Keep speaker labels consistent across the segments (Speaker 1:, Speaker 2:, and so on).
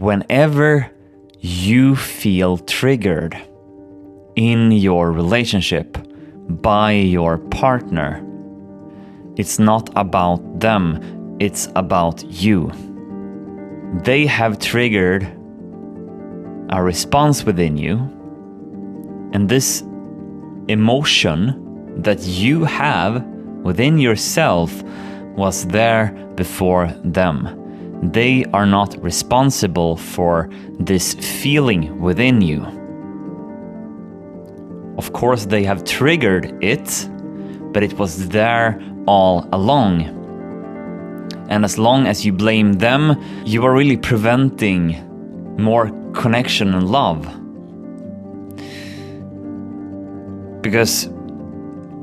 Speaker 1: Whenever you feel triggered in your relationship by your partner, it's not about them, it's about you. They have triggered a response within you, and this emotion that you have within yourself was there before them. They are not responsible for this feeling within you. Of course, they have triggered it, but it was there all along. And as long as you blame them, you are really preventing more connection and love. Because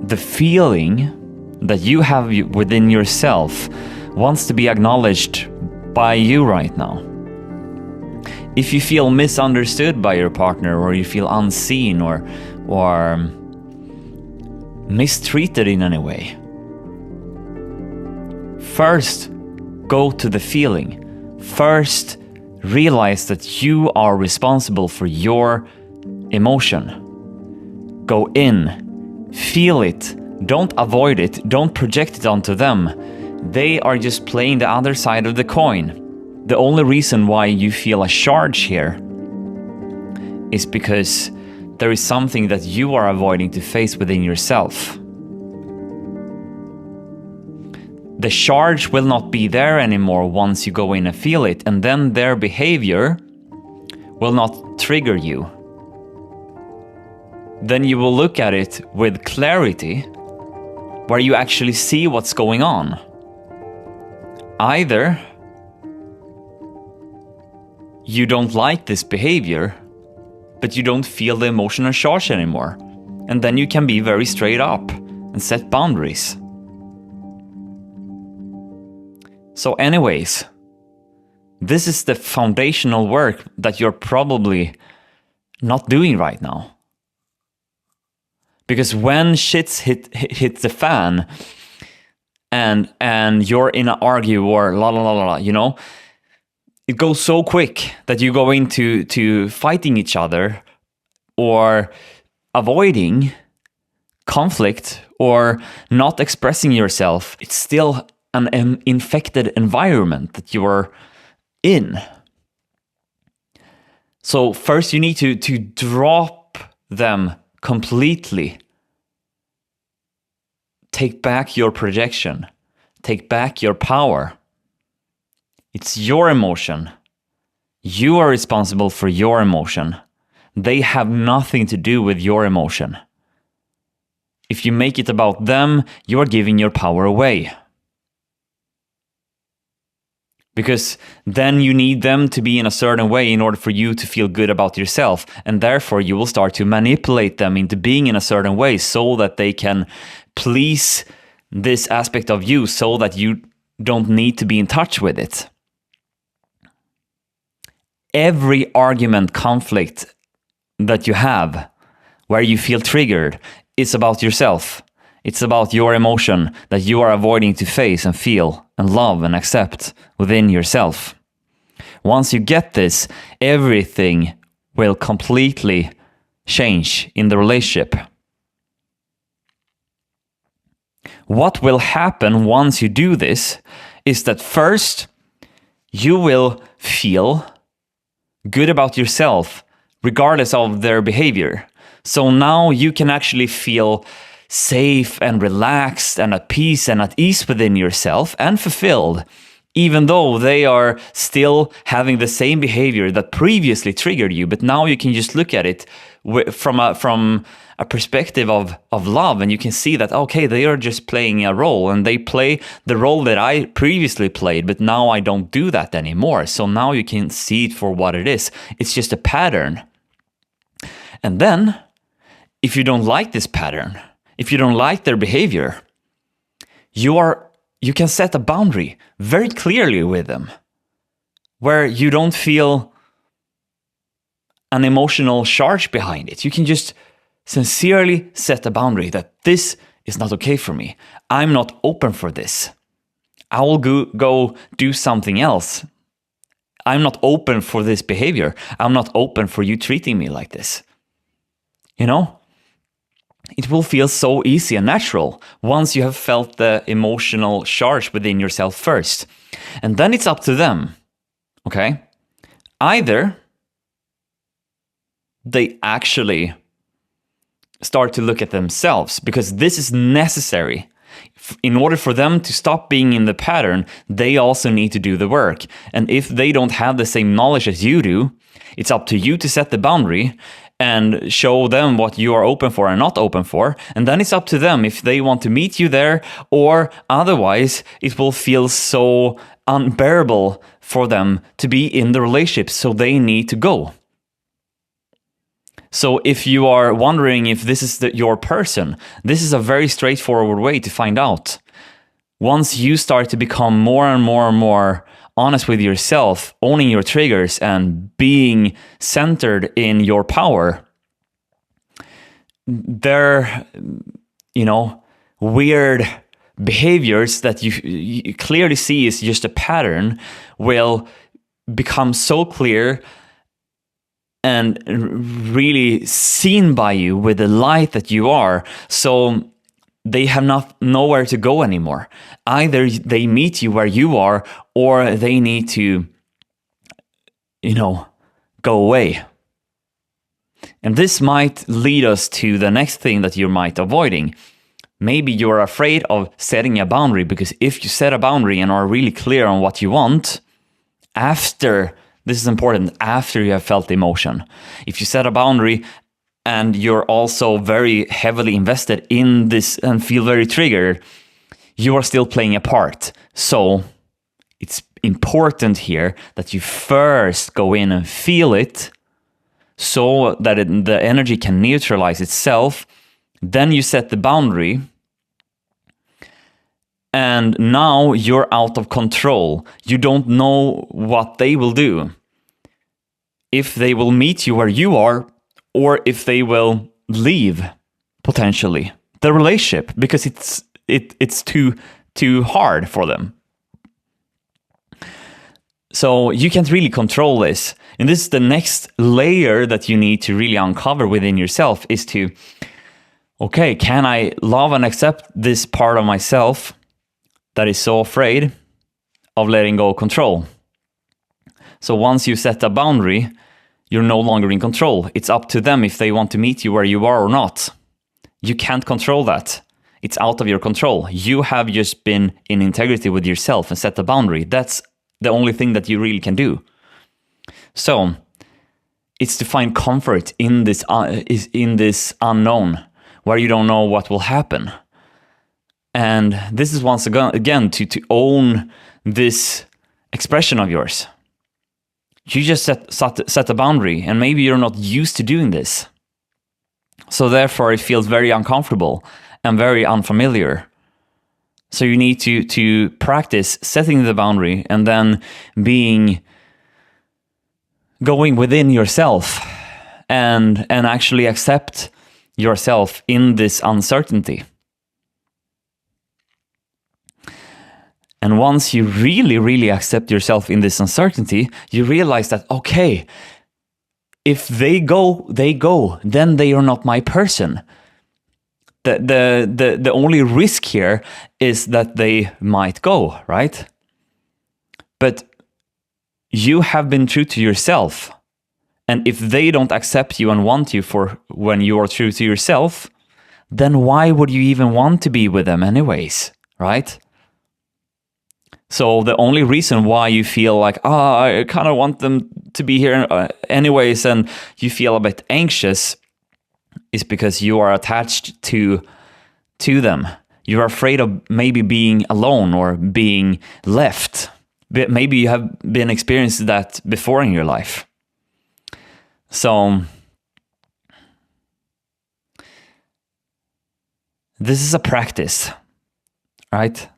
Speaker 1: the feeling that you have within yourself wants to be acknowledged by you right now. If you feel misunderstood by your partner, or you feel unseen or mistreated in any way, first go to the feeling. First realize that you are responsible for your emotion. Go in, feel it, don't avoid it, don't project it onto them. They are just playing the other side of the coin. The only reason why you feel a charge here is because there is something that you are avoiding to face within yourself. The charge will not be there anymore once you go in and feel it, and then their behavior will not trigger you. Then you will look at it with clarity, where you actually see what's going on. Either you don't like this behavior, but you don't feel the emotional charge anymore. And then you can be very straight up and set boundaries. So anyways, this is the foundational work that you're probably not doing right now. Because when shit's hit the fan, and you're in an argue or you know, it goes so quick that you go into fighting each other or avoiding conflict or not expressing yourself. It's still an infected environment that you are in. So first you need to drop them completely. Take back your projection. Take back your power. It's your emotion. You are responsible for your emotion. They have nothing to do with your emotion. If you make it about them, you are giving your power away. Because then you need them to be in a certain way in order for you to feel good about yourself. And therefore you will start to manipulate them into being in a certain way so that they can please this aspect of you, so that you don't need to be in touch with it. Every argument, conflict that you have where you feel triggered is about yourself. It's about your emotion that you are avoiding to face and feel and love and accept within yourself. Once you get this, everything will completely change in the relationship. What will happen once you do this is that first, you will feel good about yourself regardless of their behavior. So now you can actually feel safe and relaxed and at peace and at ease within yourself and fulfilled, even though they are still having the same behavior that previously triggered you. But now you can just look at it from a perspective of love, and you can see that, okay, they are just playing a role, and they play the role that I previously played, but now I don't do that anymore. So now you can see it for what it is. It's just a pattern. And then, if you don't like this pattern, if you don't like their behavior, you can set a boundary very clearly with them, where you don't feel an emotional charge behind it. You can just sincerely set a boundary that this is not okay for me. I'm not open for this. I will go do something else. I'm not open for this behavior. I'm not open for you treating me like this. You know? It will feel so easy and natural once you have felt the emotional charge within yourself first. And then it's up to them. Okay? Either they actually start to look at themselves, because this is necessary. In order for them to stop being in the pattern, they also need to do the work. And if they don't have the same knowledge as you do, it's up to you to set the boundary and show them what you are open for and not open for. And then it's up to them if they want to meet you there, or otherwise it will feel so unbearable for them to be in the relationship, so they need to go. So if you are wondering if this is your person, this is a very straightforward way to find out. Once you start to become more and more and more honest with yourself, owning your triggers and being centered in your power, their, weird behaviors that you clearly see is just a pattern will become so clear and really seen by you with the light that you are, so they have nowhere to go anymore. Either they meet you where you are, or they need to, go away. And this might lead us to the next thing that you might avoiding. Maybe you're afraid of setting a boundary, because if you set a boundary and are really clear on what you want, this is important, after you have felt the emotion. If you set a boundary and you're also very heavily invested in this and feel very triggered, you are still playing a part. So it's important here that you first go in and feel it, so that the energy can neutralize itself. Then you set the boundary. And now you're out of control. You don't know what they will do. If they will meet you where you are, or if they will leave, potentially, the relationship, because it's too hard for them. So you can't really control this. And this is the next layer that you need to really uncover within yourself, is to, okay, can I love and accept this part of myself that is so afraid of letting go of control? So once you set a boundary, you're no longer in control. It's up to them if they want to meet you where you are or not. You can't control that. It's out of your control. You have just been in integrity with yourself and set a boundary. That's the only thing that you really can do. So it's to find comfort in this unknown, where you don't know what will happen. And this is once again to own this expression of yours. You just set a boundary, and maybe you're not used to doing this. So therefore it feels very uncomfortable and very unfamiliar. So you need to practice setting the boundary, and then going within yourself and actually accept yourself in this uncertainty. And once you really, really accept yourself in this uncertainty, you realize that, okay, if they go, then they are not my person. The only risk here is that they might go, right? But you have been true to yourself. And if they don't accept you and want you for when you are true to yourself, then why would you even want to be with them anyways, right? So the only reason why you feel like, I kind of want them to be here anyways, and you feel a bit anxious, is because you are attached to them. You're afraid of maybe being alone or being left. Maybe you have been experienced that before in your life. So this is a practice, right?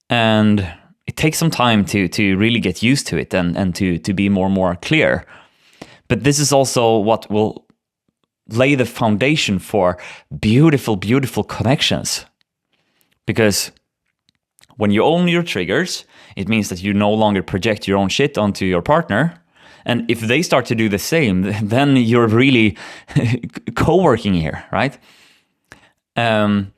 Speaker 1: And it takes some time to really get used to it and to be more clear. But this is also what will lay the foundation for beautiful, beautiful connections. Because When you own your triggers, it means that you no longer project your own shit onto your partner. And if they start to do the same, then you're really co-working here, right? And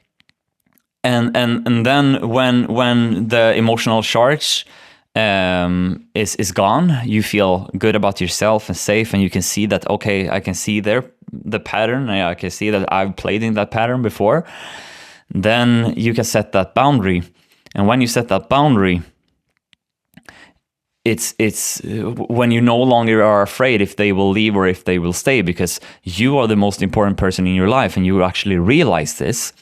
Speaker 1: then when the emotional charge is gone, you feel good about yourself and safe, and you can see that, okay, I can see the pattern, I can see that I've played in that pattern before. Then you can set that boundary. And when you set that boundary, it's when you no longer are afraid if they will leave or if they will stay, because you are the most important person in your life and you actually realize this.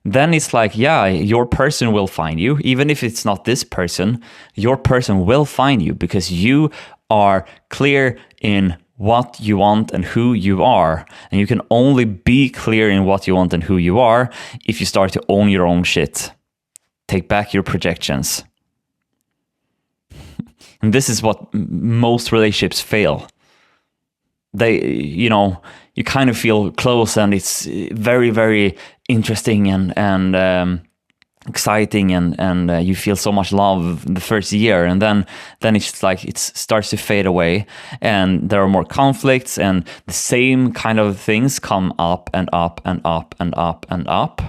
Speaker 1: Then it's like, yeah, your person will find you. Even if it's not this person, your person will find you, because you are clear in what you want and who you are. And you can only be clear in what you want and who you are if you start to own your own shit. Take back your projections. And this is what most relationships fail. You kind of feel close, and it's very, very interesting and exciting, and you feel so much love the first year, and then it's like it starts to fade away, and there are more conflicts, and the same kind of things come up and up and up and up and up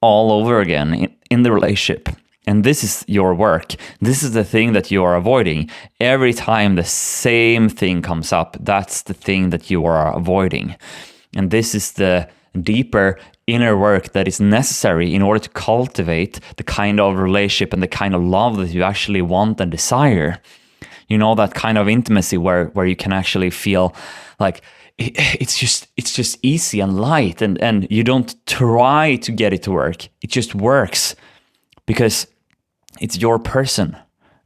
Speaker 1: all over again in the relationship. And this is your work. This is the thing that you are avoiding. Every time the same thing comes up, that's the thing that you are avoiding. And this is the deeper inner work that is necessary in order to cultivate the kind of relationship and the kind of love that you actually want and desire. You know, that kind of intimacy where you can actually feel like it's just easy and light, and you don't try to get it to work. It just works because it's your person,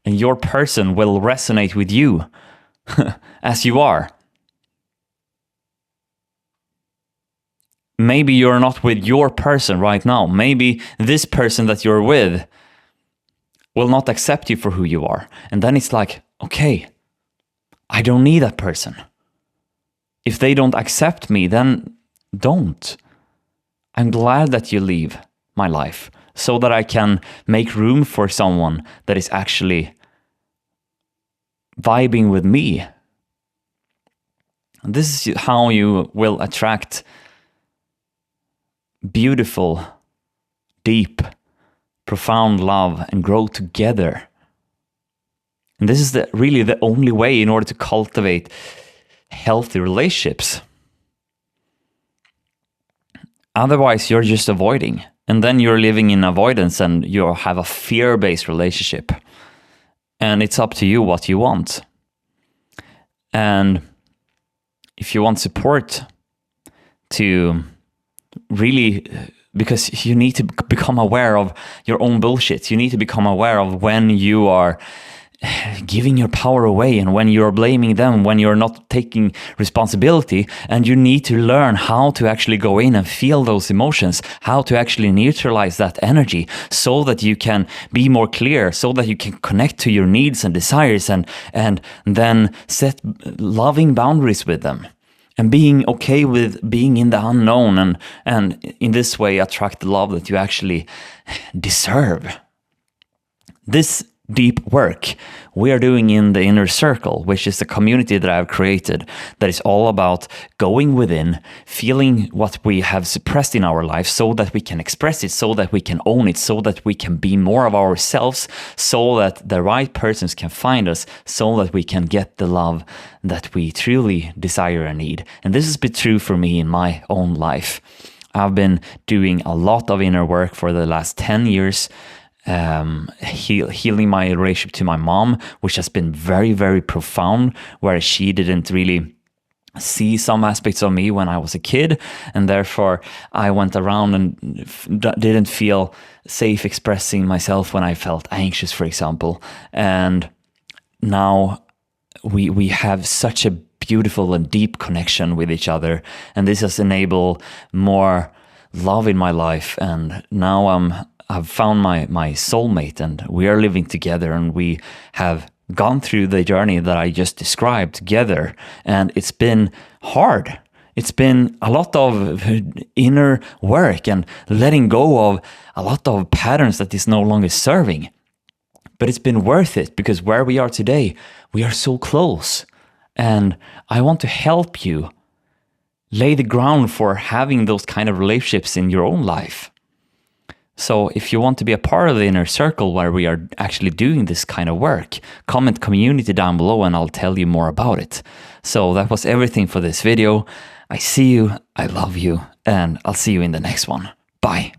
Speaker 1: and your person will resonate with you as you are. Maybe you're not with your person right now. Maybe this person that you're with will not accept you for who you are. And then it's like, okay, I don't need that person. If they don't accept me, then don't. I'm glad that you leave my life, so that I can make room for someone that is actually vibing with me. And this is how you will attract beautiful, deep, profound love and grow together. And this is really the only way in order to cultivate healthy relationships. Otherwise, you're just avoiding. And then you're living in avoidance, and you have a fear-based relationship. And it's up to you what you want. And if you want support to really, because you need to become aware of your own bullshit. You need to become aware of when you are giving your power away and when you're blaming them, when you're not taking responsibility. And you need to learn how to actually go in and feel those emotions, how to actually neutralize that energy, so that you can be more clear, so that you can connect to your needs and desires, and then set loving boundaries with them, and being okay with being in the unknown, and in this way attract the love that you actually deserve. This deep work we are doing in the Inner Circle, which is the community that I've created, that is all about going within, feeling what we have suppressed in our life, so that we can express it, so that we can own it, so that we can be more of ourselves, so that the right persons can find us, so that we can get the love that we truly desire and need. And this has been true for me in my own life. I've been doing a lot of inner work for the last 10 years, healing my relationship to my mom, which has been very, very profound, where she didn't really see some aspects of me when I was a kid, and therefore I went around and didn't feel safe expressing myself when I felt anxious, for example. And now we have such a beautiful and deep connection with each other, and this has enabled more love in my life. And now I've found my soulmate, and we are living together, and we have gone through the journey that I just described together. And it's been hard. It's been a lot of inner work and letting go of a lot of patterns that is no longer serving. But it's been worth it because where we are today, we are so close. And I want to help you lay the ground for having those kind of relationships in your own life. So if you want to be a part of the inner circle where we are actually doing this kind of work, comment community down below and I'll tell you more about it. So that was everything for this video. I see you, I love you, and I'll see you in the next one. Bye.